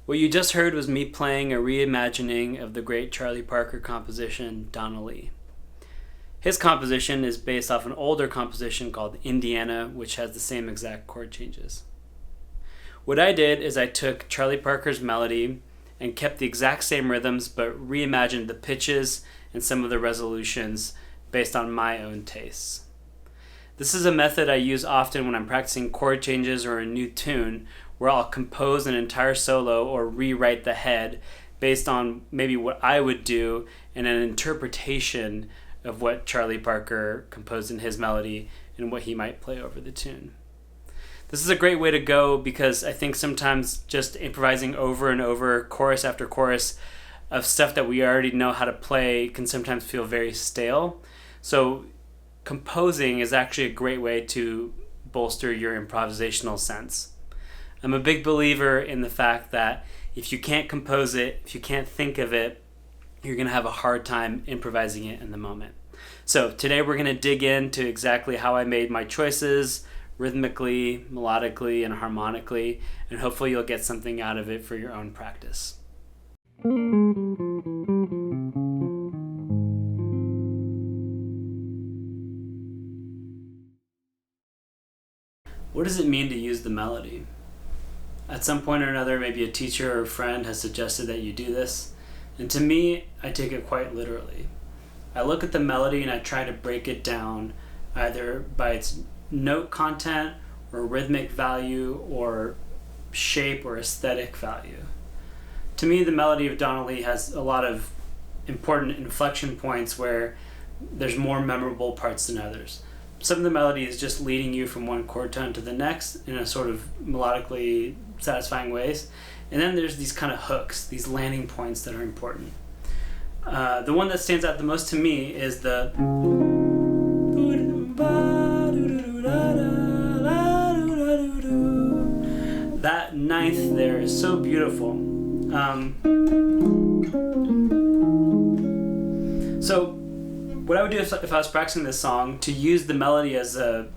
What you just heard was me playing a reimagining of the great Charlie Parker composition, Donna Lee. His composition is based off an older composition called Indiana, which has the same exact chord changes. What I did is I took Charlie Parker's melody and kept the exact same rhythms, but reimagined the pitches and some of the resolutions based on my own tastes. This is a method I use often when I'm practicing chord changes or a new tune, where I'll compose an entire solo or rewrite the head based on maybe what I would do and an interpretation of what Charlie Parker composed in his melody and what he might play over the tune. This is a great way to go because I think sometimes just improvising over and over, chorus after chorus, of stuff that we already know how to play can sometimes feel very stale. So composing is actually a great way to bolster your improvisational sense. I'm a big believer in the fact that if you can't compose it, if you can't think of it, you're going to have a hard time improvising it in the moment. So today we're going to dig into exactly how I made my choices, rhythmically, melodically, and harmonically, and hopefully you'll get something out of it for your own practice. What does it mean to use the melody? At some point or another, maybe a teacher or a friend has suggested that you do this, and to me, I take it quite literally. I look at the melody and I try to break it down either by its note content or rhythmic value or shape or aesthetic value. To me, the melody of Donna Lee has a lot of important inflection points where there's more memorable parts than others. Some of the melody is just leading you from one chord tone to the next in a sort of melodically satisfying ways. And then there's these kind of hooks, these landing points that are important. The one that stands out the most to me is the that ninth there is so beautiful. So what I would do if I was practicing this song to use the melody as a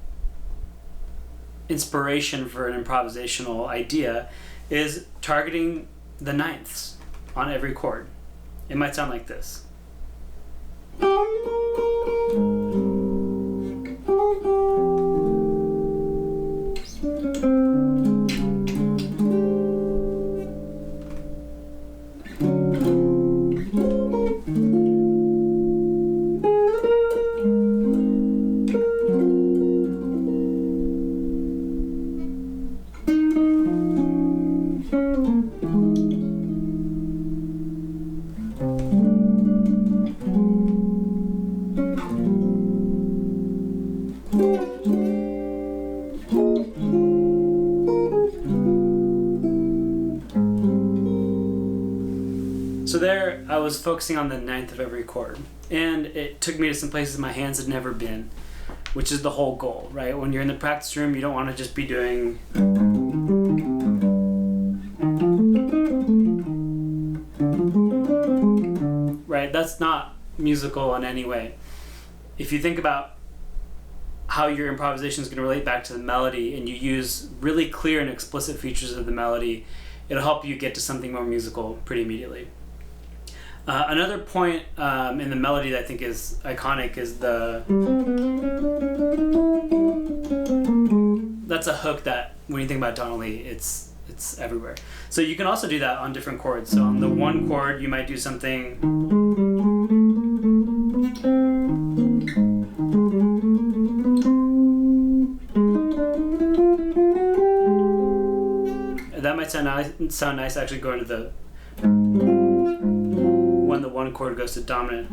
inspiration for an improvisational idea is targeting the ninths on every chord. It might sound like this. So there, I was focusing on the ninth of every chord, and it took me to some places my hands had never been, which is the whole goal, right? When you're in the practice room, you don't want to just be doing right? That's not musical in any way. If you think about how your improvisation is going to relate back to the melody and you use really clear and explicit features of the melody, it'll help you get to something more musical pretty immediately. Another point in the melody that I think is iconic is that's a hook that when you think about Donna Lee, it's everywhere. So you can also do that on different chords. So on the one chord, you might do something. That might sound nice actually going to the when the one chord goes to dominant.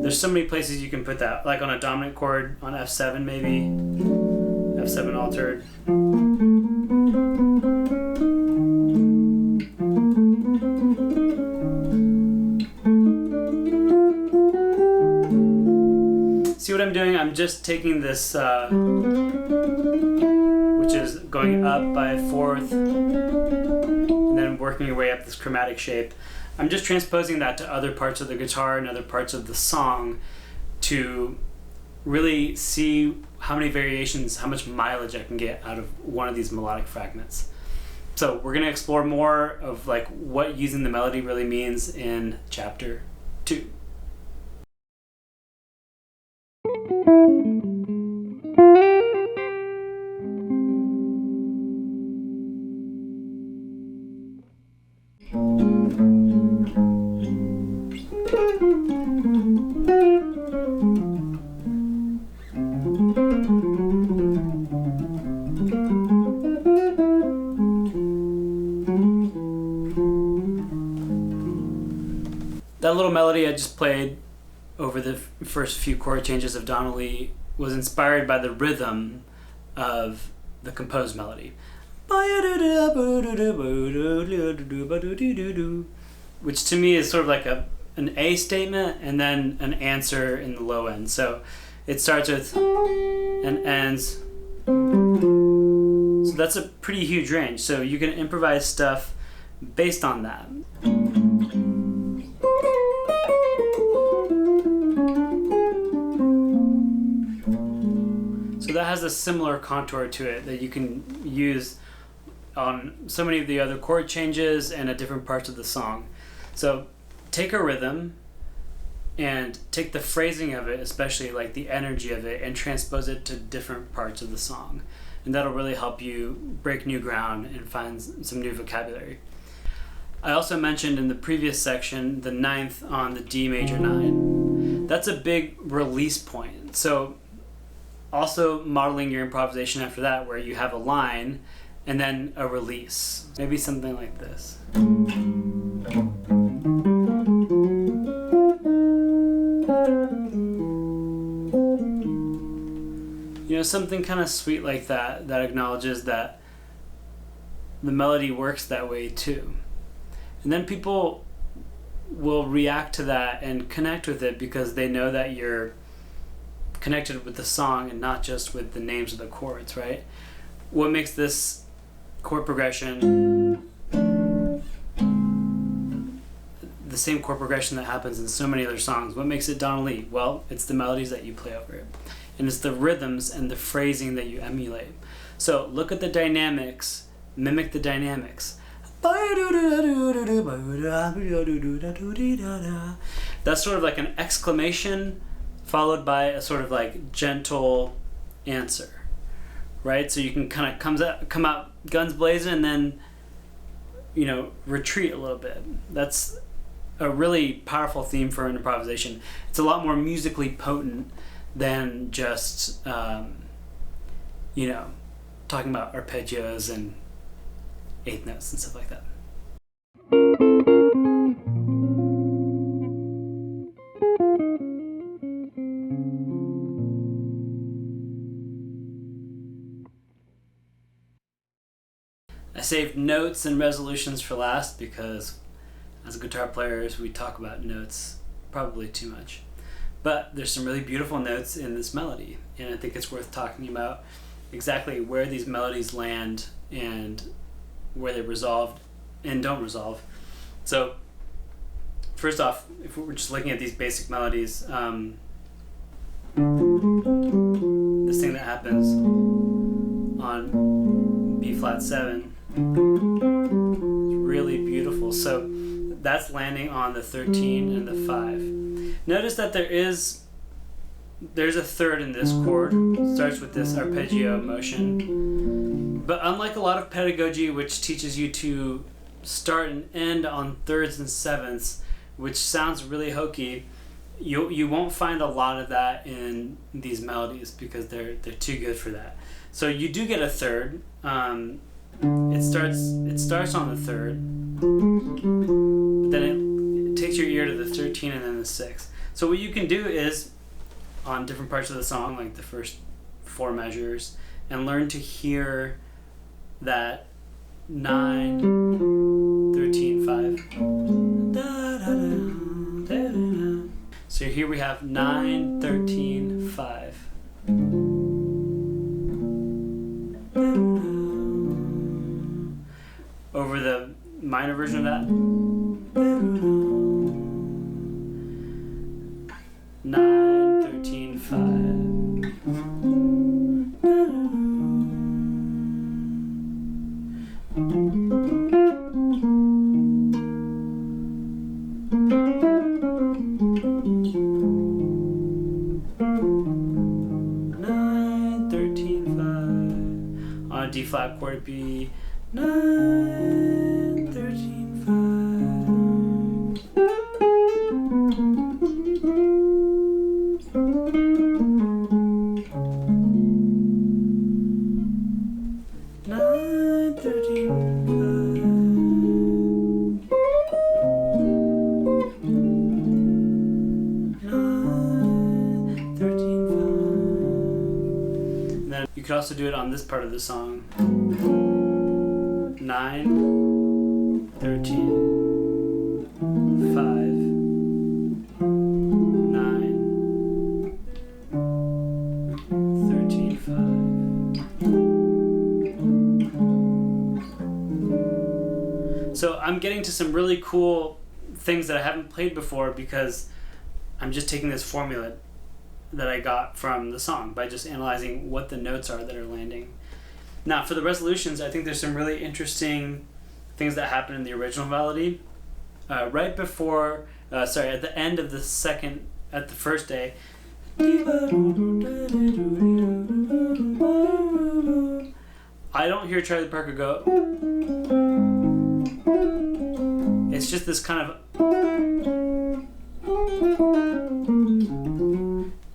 There's so many places you can put that, like on a dominant chord on F7 maybe, F7 altered. See what I'm doing? I'm just taking this, which is going up by a fourth, and then working your way up this chromatic shape. I'm just transposing that to other parts of the guitar and other parts of the song to really see how many variations, how much mileage I can get out of one of these melodic fragments. So we're going to explore more of like what using the melody really means in chapter 2. That little melody I just played over the first few chord changes of Donna Lee was inspired by the rhythm of the composed melody, which to me is sort of like an A statement and then an answer in the low end. So it starts with and ends. So that's a pretty huge range. So you can improvise stuff based on that. So that has a similar contour to it that you can use on so many of the other chord changes and at different parts of the song. So take a rhythm and take the phrasing of it, especially like the energy of it, and transpose it to different parts of the song. And that'll really help you break new ground and find some new vocabulary. I also mentioned in the previous section the 9th on the D major 9. That's a big release point. So also modeling your improvisation after that, where you have a line and then a release. Maybe something like this. You know, something kind of sweet like that, that acknowledges that the melody works that way too. And then people will react to that and connect with it because they know that you're connected with the song and not just with the names of the chords, right? What makes this chord progression the same chord progression that happens in so many other songs? What makes it Donna Lee? Well, it's the melodies that you play over it. And it's the rhythms and the phrasing that you emulate. So look at the dynamics, mimic the dynamics. That's sort of like an exclamation followed by a sort of like gentle answer, right? So you can kind of come out guns blazing and then, you know, retreat a little bit. That's a really powerful theme for an improvisation. It's a lot more musically potent than just, you know, talking about arpeggios and eighth notes and stuff like that. I saved notes and resolutions for last because as guitar players we talk about notes probably too much. But there's some really beautiful notes in this melody, and I think it's worth talking about exactly where these melodies land and where they resolve and don't resolve. So first off, if we're just looking at these basic melodies, this thing that happens on B flat 7 is really beautiful. So that's landing on the 13 and the 5. Notice that there's a third in this chord. It starts with this arpeggio motion. But unlike a lot of pedagogy which teaches you to start and end on thirds and sevenths, which sounds really hokey. You won't find a lot of that in these melodies because they're too good for that. So you do get a third. It starts on the third, but then it takes your ear to the 13 and then the 6. So what you can do is, on different parts of the song, like the first 4 measures, and learn to hear that 9, 13, 5. Da, da, da, da, da. So here we have 9, 13, 5. Over the minor version of that. 9, 13, 5. 9, 13, 5. On a D flat chord, it'd be 9, 13, 5. 9, 13, 5. 9, 13, 5. And then you could also do it on this part of the song. 9, 13, 5, 9, 13, 5. So I'm getting to some really cool things that I haven't played before because I'm just taking this formula that I got from the song by just analyzing what the notes are that are landing. Now, for the resolutions, I think there's some really interesting things that happen in the original melody. Right before, at the end of the first day, I don't hear Charlie Parker go. It's just this kind of.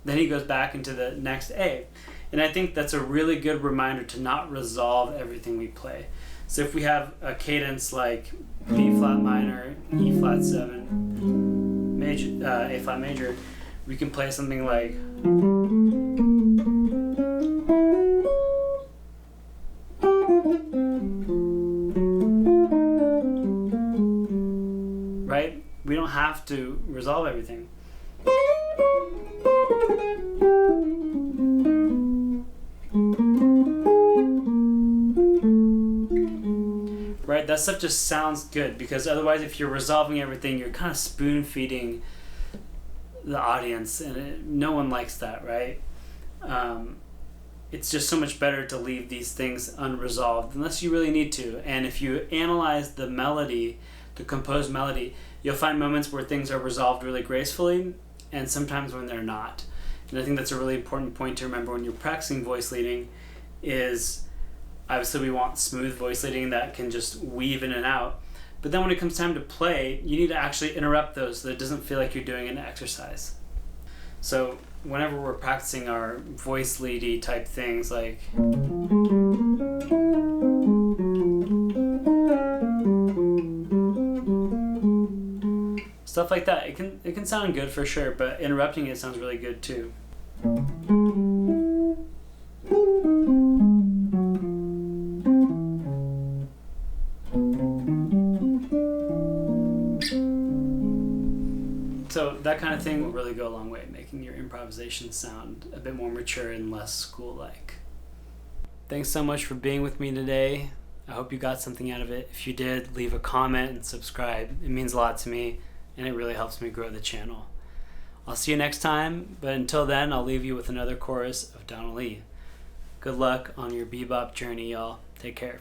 Then he goes back into the next A. And I think that's a really good reminder to not resolve everything we play. So if we have a cadence like B flat minor, E flat 7, major, A flat major, we can play something like right? We don't have to resolve everything. Right, that stuff just sounds good because otherwise if you're resolving everything, you're kind of spoon feeding the audience and no one likes that, right? It's just so much better to leave these things unresolved unless you really need to. And if you analyze the melody, the composed melody, you'll find moments where things are resolved really gracefully and sometimes when they're not. And I think that's a really important point to remember when you're practicing voice leading is obviously we want smooth voice leading that can just weave in and out. But then when it comes time to play, you need to actually interrupt those so that it doesn't feel like you're doing an exercise. So whenever we're practicing our voice leady type things like stuff like that, it can sound good for sure, but interrupting it sounds really good too. So that kind of thing will really go a long way, making your improvisation sound a bit more mature and less school-like. Thanks so much for being with me today. I hope you got something out of it. If you did, leave a comment and subscribe. It means a lot to me, and it really helps me grow the channel. I'll see you next time, but until then, I'll leave you with another chorus of Donna Lee. Good luck on your bebop journey, y'all. Take care.